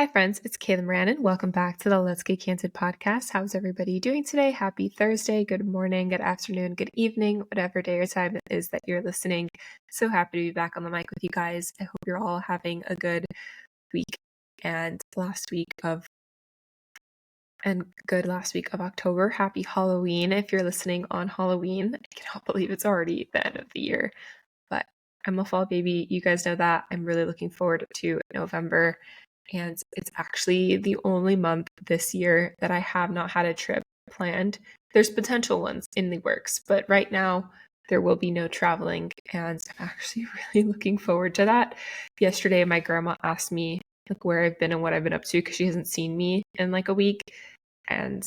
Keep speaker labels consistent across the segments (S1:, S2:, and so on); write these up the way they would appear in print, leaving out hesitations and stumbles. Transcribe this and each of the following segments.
S1: Hi friends, it's Kayla Moran. Welcome back to the Let's Get Candid podcast. How's everybody doing today? Happy Thursday, good morning, good afternoon, good evening, whatever day or time it is that you're listening. So happy to be back on the mic with you guys. I hope you're all having a good week and good last week of October. Happy Halloween if you're listening on Halloween. I cannot believe it's already the end of the year, but I'm a fall baby. You guys know that. I'm really looking forward to November. And it's actually the only month this year that I have not had a trip planned. There's potential ones in the works, but right now there will be no traveling, and I'm actually really looking forward to that. Yesterday, my grandma asked me where I've been and what I've been up to because she hasn't seen me in like a week, and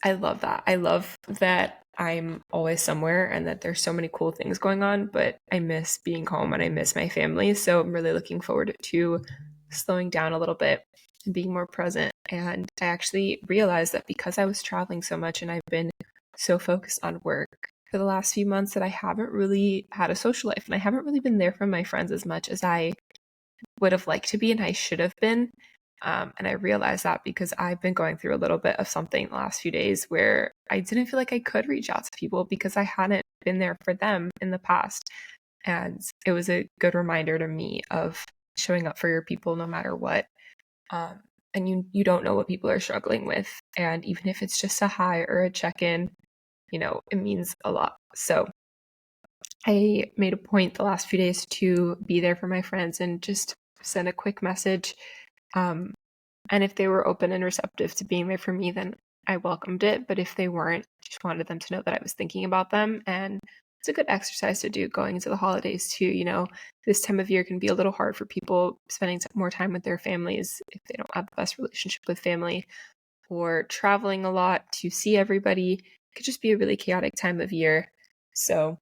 S1: I love that. I love that I'm always somewhere and that there's so many cool things going on, but I miss being home and I miss my family. So I'm really looking forward to slowing down a little bit and being more present. And I actually realized that because I was traveling so much and I've been so focused on work for the last few months that I haven't really had a social life and I haven't really been there for my friends as much as I would have liked to be and I should have been. And I realized that because I've been going through a little bit of something the last few days where I didn't feel like I could reach out to people because I hadn't been there for them in the past. And it was a good reminder to me of showing up for your people no matter what. And you don't know what people are struggling with. And even if it's just a hi or a check-in, it means a lot. So I made a point the last few days to be there for my friends and just send a quick message. And if they were open and receptive to being there for me, then I welcomed it. But if they weren't, I just wanted them to know that I was thinking about them. And it's a good exercise to do going into the holidays too. This time of year can be a little hard for people spending more time with their families if they don't have the best relationship with family, or traveling a lot to see everybody. It could just be a really chaotic time of year. So,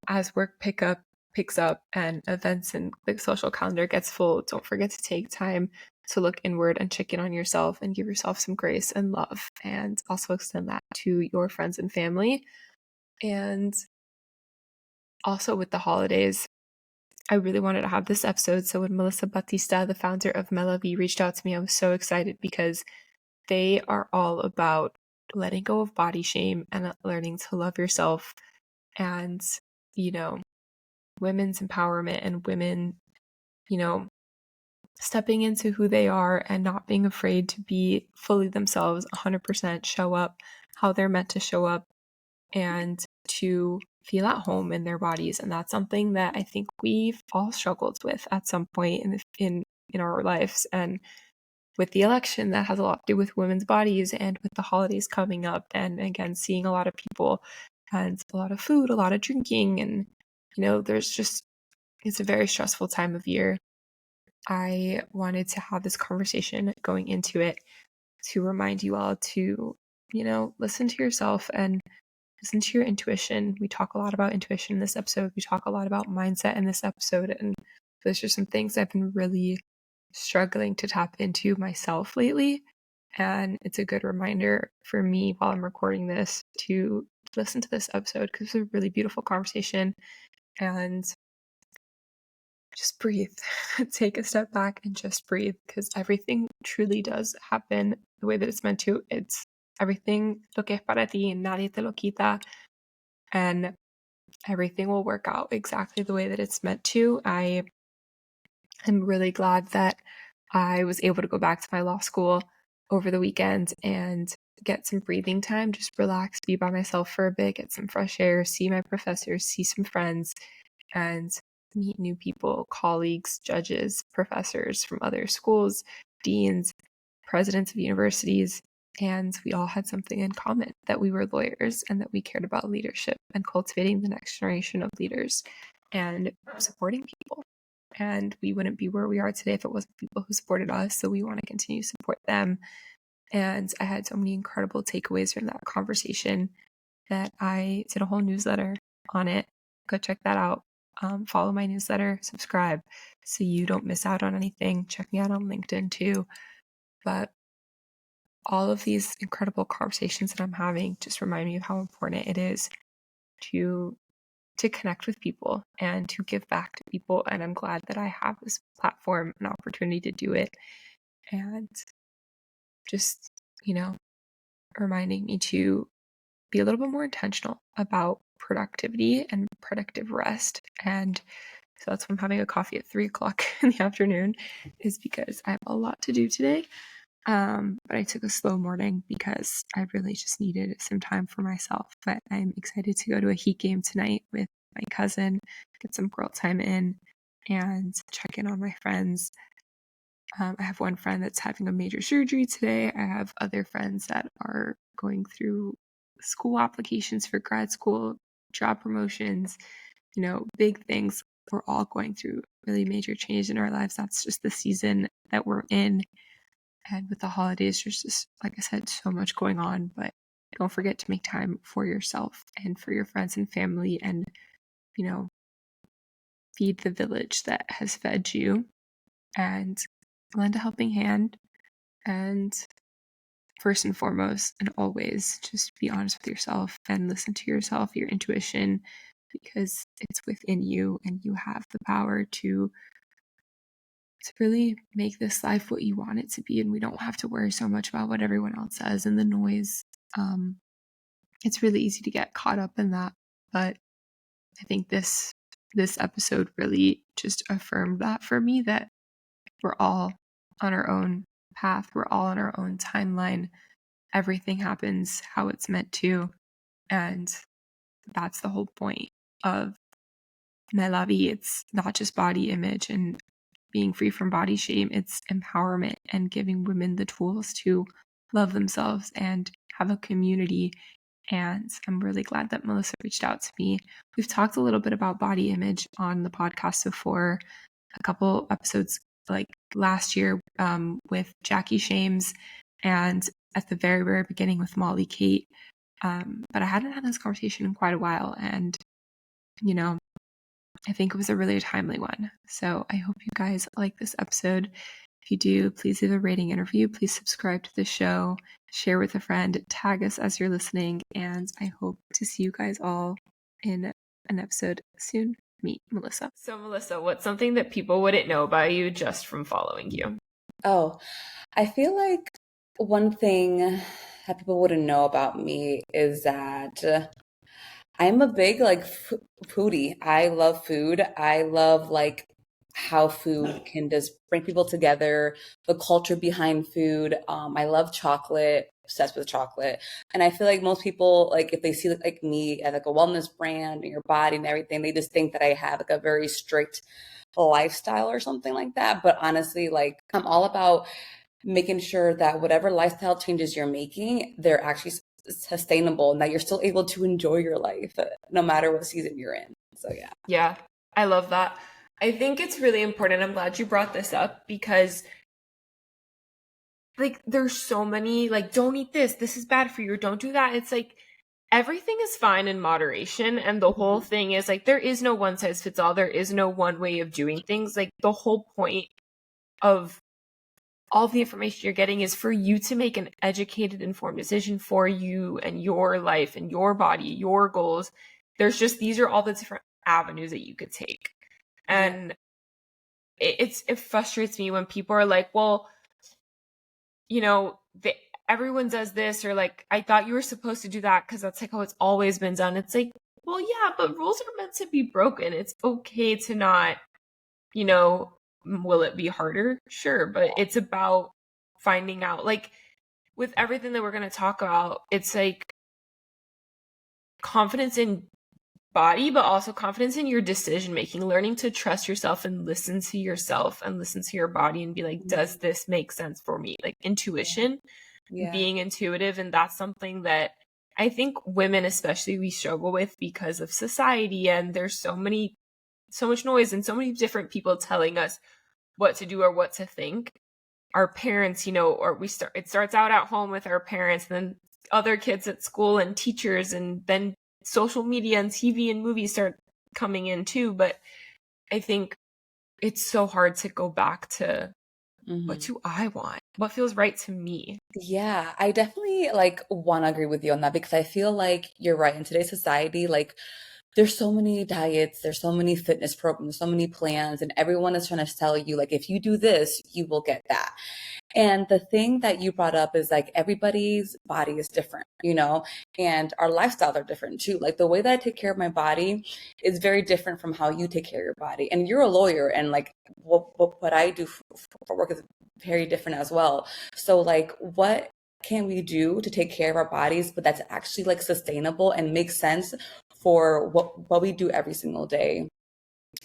S1: as work picks up and events and the social calendar gets full, don't forget to take time to look inward and check in on yourself and give yourself some grace and love, and also extend that to your friends and family. And also with the holidays, I really wanted to have this episode. So when Melissa Bautista, the founder of Mela Vie, reached out to me, I was so excited because they are all about letting go of body shame and learning to love yourself and, women's empowerment and women, stepping into who they are and not being afraid to be fully themselves, 100% show up how they're meant to show up and to feel at home in their bodies. And that's something that I think we've all struggled with at some point in our lives. And with the election, that has a lot to do with women's bodies, and with the holidays coming up, and again, seeing a lot of people and a lot of food, a lot of drinking, and it's a very stressful time of year. I wanted to have this conversation going into it to remind you all to, listen to yourself and listen to your intuition. We talk a lot about intuition in this episode. We talk a lot about mindset in this episode. And those are some things I've been really struggling to tap into myself lately. And it's a good reminder for me while I'm recording this to listen to this episode because it's a really beautiful conversation. And just breathe. Take a step back and just breathe, because everything truly does happen the way that it's meant to. It's everything lo que es para ti, nadie te lo quita, and everything will work out exactly the way that it's meant to. I am really glad that I was able to go back to my law school over the weekend and get some breathing time, just relax, be by myself for a bit, get some fresh air, see my professors, see some friends, and meet new people, colleagues, judges, professors from other schools, deans, presidents of universities. And we all had something in common, that we were lawyers and that we cared about leadership and cultivating the next generation of leaders and supporting people. And we wouldn't be where we are today if it wasn't people who supported us. So we want to continue to support them. And I had so many incredible takeaways from that conversation that I did a whole newsletter on it. Go check that out. Follow my newsletter, subscribe so you don't miss out on anything. Check me out on LinkedIn too. But all of these incredible conversations that I'm having just remind me of how important it is to to connect with people and to give back to people. And I'm glad that I have this platform and opportunity to do it. And just, reminding me to be a little bit more intentional about productivity and productive rest. And so that's why I'm having a coffee at 3 o'clock in the afternoon, is because I have a lot to do today. But I took a slow morning because I really just needed some time for myself. But I'm excited to go to a Heat game tonight with my cousin, get some girl time in, and check in on my friends. I have one friend that's having a major surgery today. I have other friends that are going through school applications for grad school, job promotions, big things. We're all going through really major change in our lives. That's just the season that we're in. And with the holidays, there's just, like I said, so much going on. But don't forget to make time for yourself and for your friends and family, and, feed the village that has fed you, and lend a helping hand. And first and foremost, and always, just be honest with yourself and listen to yourself, your intuition, because it's within you and you have the power to really make this life what you want it to be. And we don't have to worry so much about what everyone else says and the noise. It's really easy to get caught up in that. But I think this episode really just affirmed that for me, that we're all on our own path. We're all on our own timeline. Everything happens how it's meant to. And that's the whole point of Mela Vie. It's not just body image and being free from body shame. It's empowerment and giving women the tools to love themselves and have a community. And I'm really glad that Melissa reached out to me. We've talked a little bit about body image on the podcast before, a couple episodes like last year with Jackie Shames, and at the very, very beginning with Molly Kate. But I hadn't had this conversation in quite a while. And, I think it was a really timely one. So I hope you guys like this episode. If you do, please leave a rating and review. Please subscribe to the show, share with a friend, tag us as you're listening. And I hope to see you guys all in an episode soon. Meet Melissa. So Melissa, what's something that people wouldn't know about you just from following you?
S2: Oh, I feel like one thing that people wouldn't know about me is that I'm a big foodie. I love food. I love how food can just bring people together, the culture behind food. I love chocolate, obsessed with chocolate. And I feel like most people, if they see like me at like a wellness brand and your body and everything, they just think that I have like a very strict lifestyle or something like that. But honestly, I'm all about making sure that whatever lifestyle changes you're making, they're actually sustainable and that you're still able to enjoy your life no matter what season you're in. So yeah.
S1: Yeah, I love that. I think it's really important. I'm glad you brought this up, because there's so many don't eat this is bad for you, or don't do that. It's everything is fine in moderation, and the whole thing is there is no one size fits all. There is no one way of doing things. The whole point of all the information you're getting is for you to make an educated, informed decision for you and your life and your body, your goals. These are all the different avenues that you could take. And it frustrates me when people are like, well, everyone does this, or I thought you were supposed to do that because that's how it's always been done. It's well, yeah, but rules are meant to be broken. It's okay to not, will it be harder? Sure. But it's about finding out, with everything that we're going to talk about, it's confidence in body, but also confidence in your decision making, learning to trust yourself and listen to yourself and listen to your body and be does this make sense for me? Intuition, being intuitive. And that's something that I think women especially, we struggle with because of society, and there's so much noise and so many different people telling us what to do or what to think. Our parents, it starts out at home with our parents, and then other kids at school and teachers, and then social media and TV and movies start coming in too. But I think it's so hard to go back to what do I want? What feels right to me?
S2: Yeah, I definitely want to agree with you on that, because I feel like you're right. In today's society, there's so many diets, there's so many fitness programs, so many plans, and everyone is trying to tell you, like, if you do this, you will get that. And the thing that you brought up is like everybody's body is different, you know, and our lifestyles are different too. Like the way that I take care of my body is very different from how you take care of your body. And you're a lawyer, and like what I do for work is very different as well. So, like, what can we do to take care of our bodies, but that's actually like sustainable and makes sense for what we do every single day?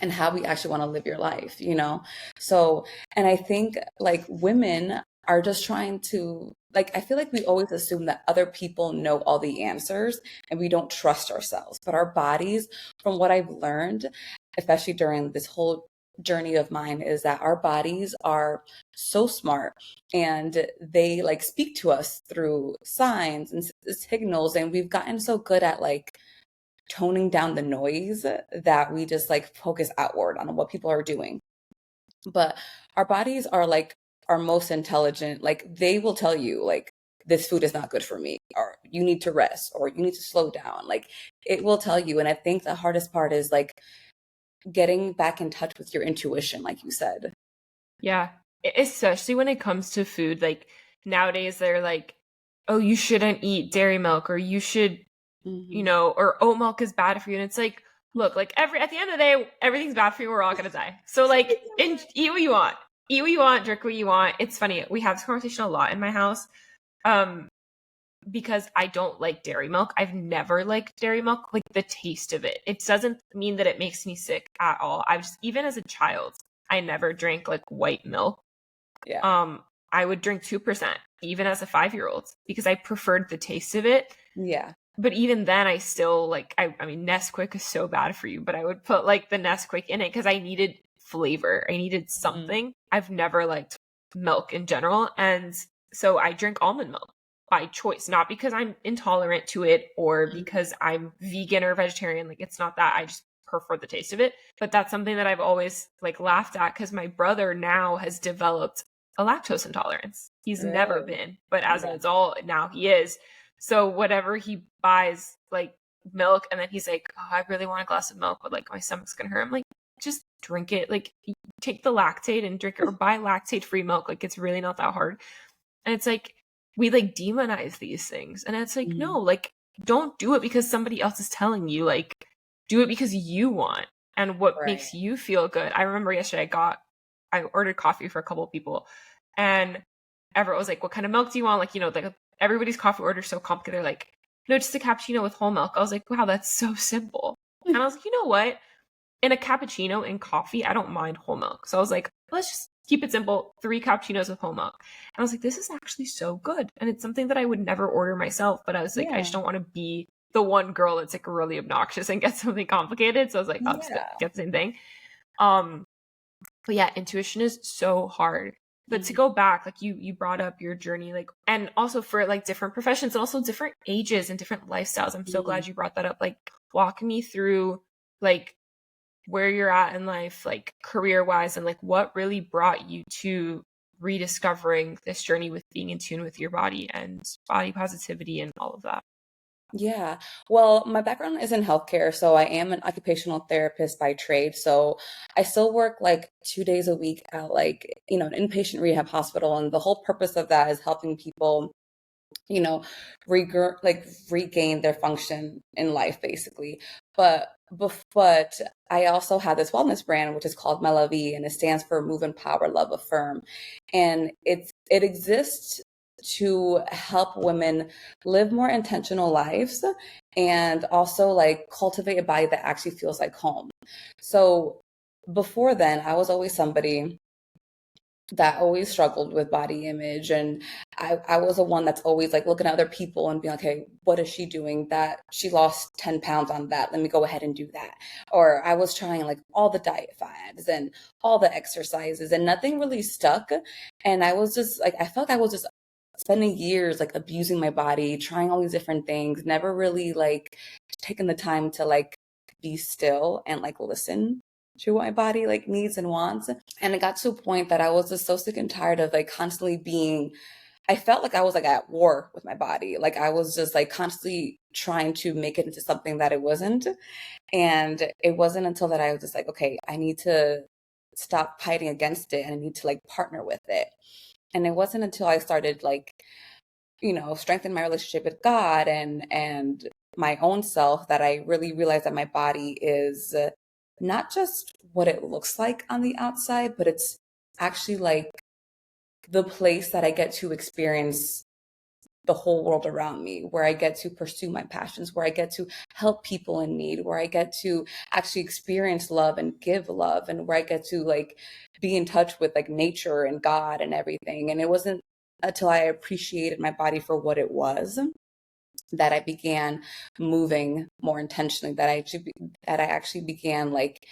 S2: And how we actually want to live your life, you know? So, and I think like women are just trying to, like, I feel like we always assume that other people know all the answers and we don't trust ourselves. But our bodies, from what I've learned, especially during this whole journey of mine, is that our bodies are so smart and they like speak to us through signs and signals. And we've gotten so good at like toning down the noise that we just like focus outward on what people are doing. But our bodies are like our most intelligent, like they will tell you like this food is not good for me, or you need to rest, or you need to slow down. Like it will tell you. And I think the hardest part is like getting back in touch with your intuition, like you said.
S1: Yeah. Especially when it comes to food. Like nowadays they're like, oh, you shouldn't eat dairy milk, or you should,
S2: Hmm.
S1: or oat milk is bad for you. And it's like, look, like at the end of the day, everything's bad for you. We're all gonna die. So like eat what you want. Eat what you want, drink what you want. It's funny. We have this conversation a lot in my house. Um, because I don't like dairy milk. I've never liked dairy milk, like the taste of it. It doesn't mean that it makes me sick at all. I was even as a child, I never drank like white milk.
S2: Yeah.
S1: Um, I would drink 2%, even as a 5-year-old, because I preferred the taste of it.
S2: Yeah.
S1: But even then, I still like, I mean, Nesquik is so bad for you, but I would put like the Nesquik in it because I needed flavor. I needed
S2: Mhm.
S1: something. I've never liked milk in general. And so I drink almond milk by choice, not because I'm intolerant to it or
S2: Mhm.
S1: because I'm vegan or vegetarian. Like, it's not that. I just prefer the taste of it. But that's something that I've always like laughed at because my brother now has developed a lactose intolerance. He's never
S2: Really?
S1: been, but as an
S2: Yeah.
S1: adult, now he is. So whatever he buys, like milk, and then he's like, "Oh, I really want a glass of milk, but like my stomach's gonna hurt." I'm like, "Just drink it. Like, take the lactate and drink it, or buy lactate-free milk. Like, it's really not that hard." And it's like we like demonize these things, and it's like,
S2: Mhm.
S1: no, like don't do it because somebody else is telling you. Like, do it because you want and what
S2: Right.
S1: makes you feel good. I remember yesterday I ordered coffee for a couple of people, and everyone was like, "What kind of milk do you want?" Like, like everybody's coffee order is so complicated. They're like, "No, just a cappuccino with whole milk." I was like, "Wow, that's so simple." And I was like, "You know what? In a cappuccino and coffee, I don't mind whole milk." So I was like, "Let's just keep it simple. 3 cappuccinos with whole milk." And I was like, "This is actually so good." And it's something that I would never order myself, but I was like, I just
S2: Yeah.
S1: don't want to be the one girl that's like really obnoxious and get something complicated. So I was like, I'll just
S2: Yeah.
S1: get the same thing. Um, but yeah, intuition is so hard. But to
S2: Mhm.
S1: go back, like you brought up your journey, like, and also for like different professions and also different ages and different lifestyles. I'm so
S2: Mhm.
S1: glad you brought that up. Like, walk me through like where you're at in life, like career wise, and like what really brought you to rediscovering this journey with being in tune with your body and body positivity and all of that.
S2: Yeah. Well, my background is in healthcare, so I am an occupational therapist by trade. So I still work like 2 days a week at like, an inpatient rehab hospital. And the whole purpose of that is helping people, you know, regain their function in life, basically. But I also have this wellness brand, which is called Mela Vie, and it stands for Move, Empower, Love, Affirm. And it exists to help women live more intentional lives and also like cultivate a body that actually feels like home. So before then, I was always somebody that always struggled with body image, and I was the one that's always like looking at other people and being like, okay, what is she doing that she lost 10 pounds on that, let me go ahead and do that. Or I was trying like all the diet fads and all the exercises and nothing really stuck. And I was just like, I felt like I was just spending years like abusing my body, trying all these different things, never really like taking the time to like be still and like listen to what my body like needs and wants. And it got to a point that I was just so sick and tired of like constantly being I felt like I was like at war with my body. Like I was just like constantly trying to make it into something that it wasn't. And it wasn't until that I was just like, okay, I need to stop fighting against it and I need to like partner with it. And it wasn't until I started like, strengthen my relationship with God and my own self that I really realized that my body is not just what it looks like on the outside, but it's actually like the place that I get to experience the whole world around me, where I get to pursue my passions, where I get to help people in need, where I get to actually experience love and give love, and where I get to like be in touch with like nature and God and everything. And it wasn't until I appreciated my body for what it was that I began moving more intentionally, that I actually began like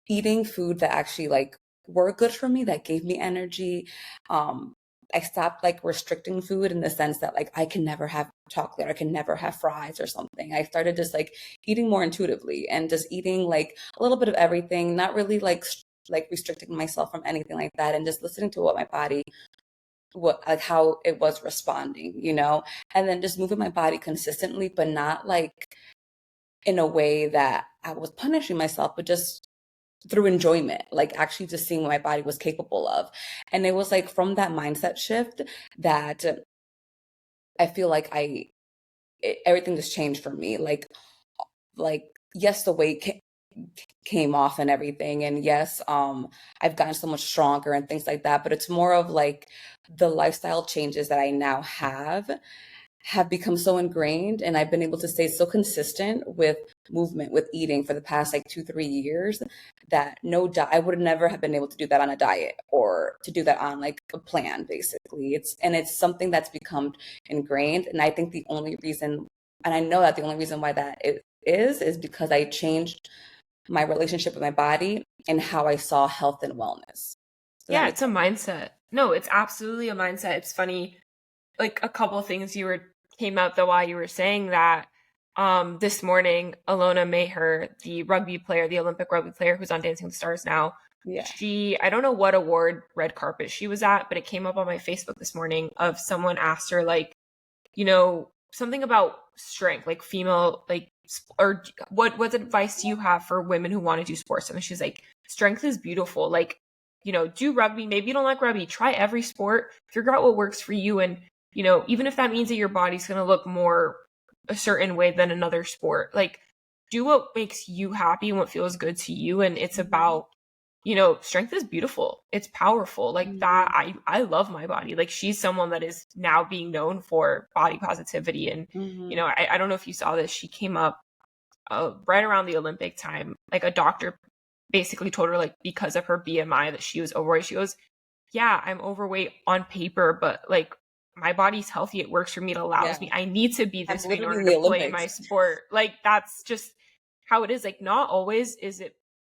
S2: eating food that actually like were good for me, that gave me energy. Um, I stopped like restricting food in the sense that like I can never have chocolate, or I can never have fries or something. I started just like eating more intuitively and just eating like a little bit of everything, not really like restricting myself from anything like that, and just listening to what my body, what like how it was responding, and then just moving my body consistently, but not like in a way that I was punishing myself, but just through enjoyment, like actually just seeing what my body was capable of. And it was like from that mindset shift that I feel like everything just changed for me. Like yes, the weight came off and everything, and yes, I've gotten so much stronger and things like that, but it's more of like the lifestyle changes that I now have become so ingrained, and I've been able to stay so consistent with movement, with eating for the past like 2 3 years, that I would never have been able to do that on a diet or to do that on like a plan. Basically, it's something that's become ingrained, and I think the only reason, and I know that the only reason why that is because I changed my relationship with my body and how I saw health and wellness. Does that
S1: Yeah,
S2: make
S1: it's a
S2: sense?
S1: mindset. No, it's absolutely a mindset. It's funny, like a couple of things came out though while you were saying that. This morning, Alona Maher, the rugby player, the Olympic rugby player who's on Dancing with the Stars now,
S2: Yeah.
S1: I don't know what award red carpet she was at, but it came up on my Facebook this morning of someone asked her like, something about strength, like female, like, or what advice do you have for women who want to do sports? And she's like, strength is beautiful. Like, do rugby. Maybe you don't like rugby. Try every sport. Figure out what works for you. And, even if that means that your body's going to look more a certain way than another sport, like, do what makes you happy and what feels good to you. And it's about, strength is beautiful. It's powerful. Like that. I love my body. Like she's someone that is now being known for body positivity. And,
S2: Mm-hmm.
S1: I don't know if you saw this. She came up right around the Olympic time. Like a doctor basically told her, like, because of her BMI that she was overweight. She goes, yeah, I'm overweight on paper, but like my body's healthy. It works for me. It
S2: Yeah.
S1: allows me. I need to be
S2: I'm
S1: this way in
S2: literally
S1: order
S2: in
S1: to
S2: the
S1: play my
S2: Olympics.
S1: sport. Like that's just how it is. Like not always is it